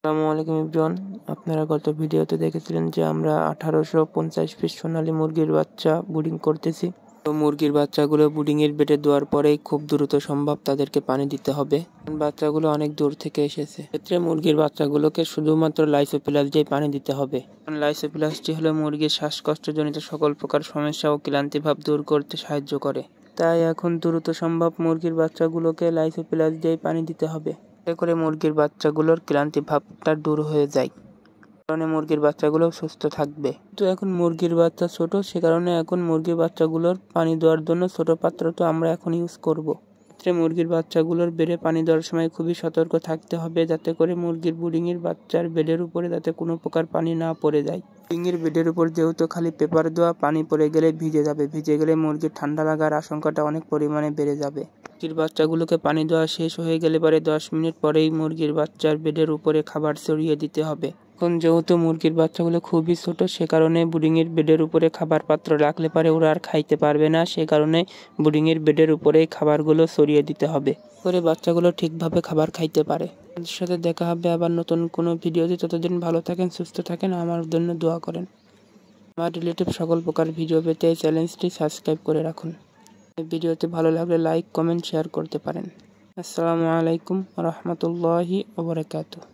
আসসালামু আলাইকুম এভরিওয়ান। আপনারা গত ভিডিওতে দেখেছিলেন যে আমরা 1850 পিস সোনালী মুরগির বাচ্চা ব্রুডিং করতেছি। তো মুরগির বাচ্চাগুলো ব্রুডিংয়ের বেডে দেওয়ার পরেই খুব দ্রুত সম্ভব তাদেরকে পানি দিতে হবে। বাচ্চাগুলো অনেক দূর থেকে এসেছে, ক্ষেত্রে মুরগির বাচ্চাগুলোকে শুধুমাত্র লাইসোপ্লাস দিয়ে পানি দিতে হবে। লাইসোপ্লাসটি হলো মুরগির শ্বাসকষ্টজনিত সকল প্রকার সমস্যা ও ক্লান্তি ভাব দূর করতে সাহায্য করে। তাই এখন দ্রুত সম্ভব মুরগির বাচ্চাগুলোকে লাইসোপ্লাস দিয়ে পানি দিতে হবে, এতে করে মুরগির বাচ্চাগুলোর ক্লান্তি ভাবটা দূর হয়ে যায়, কারণে মুরগির বাচ্চাগুলো সুস্থ থাকবে। তো এখন মুরগির বাচ্চা ছোট, সে কারণে এখন মুরগির বাচ্চাগুলোর পানি দেওয়ার জন্য ছোট পাত্র তো আমরা এখন ইউজ করব। মুরগির বাচ্চাগুলোর বেডে পানি দেওয়ার সময় খুবই সতর্ক থাকতে হবে, যাতে করে মুরগির ব্রুডিংয়ের বাচ্চার বেডের উপরে যাতে কোনো প্রকার পানি না পড়ে যায়। ব্রুডিংয়ের বেডের উপর যেহেতু খালি পেপার দেওয়া, পানি পড়ে গেলে ভিজে যাবে, ভিজে গেলে মুরগির ঠান্ডা লাগার আশঙ্কাটা অনেক পরিমাণে বেড়ে যাবে। মুরগির বাচ্চাগুলোকে পানি দেওয়া শেষ হয়ে গেলে পরে 10 মিনিট পরেই মুরগির বাচ্চার বেডের উপরে খাবার ছড়িয়ে দিতে হবে। এখন যেহেতু মুরগির বাচ্চাগুলো খুবই ছোট, সে কারণে ব্রুডিংয়ের বেডের উপরে খাবার পাত্র রাখলে পারে ওরা আর খাইতে পারবে না, সে কারণে ব্রুডিংয়ের বেডের উপরেই খাবারগুলো ছড়িয়ে দিতে হবে, করে বাচ্চাগুলো ঠিকভাবে খাবার খাইতে পারে। আপনাদের সাথে দেখা হবে আবার নতুন কোনো ভিডিওতে। ততদিন ভালো থাকেন, সুস্থ থাকেন, আমার জন্য দোয়া করেন। আমার রিলেটিভ সকল প্রকার ভিডিও পেতে এই চ্যানেলটি সাবস্ক্রাইব করে রাখুন। এই ভিডিওতে ভালো লাগলে লাইক, কমেন্ট, শেয়ার করতে পারেন। আসসালামু আলাইকুম ওয়া রাহমাতুল্লাহি ওয়া বারাকাতুহু।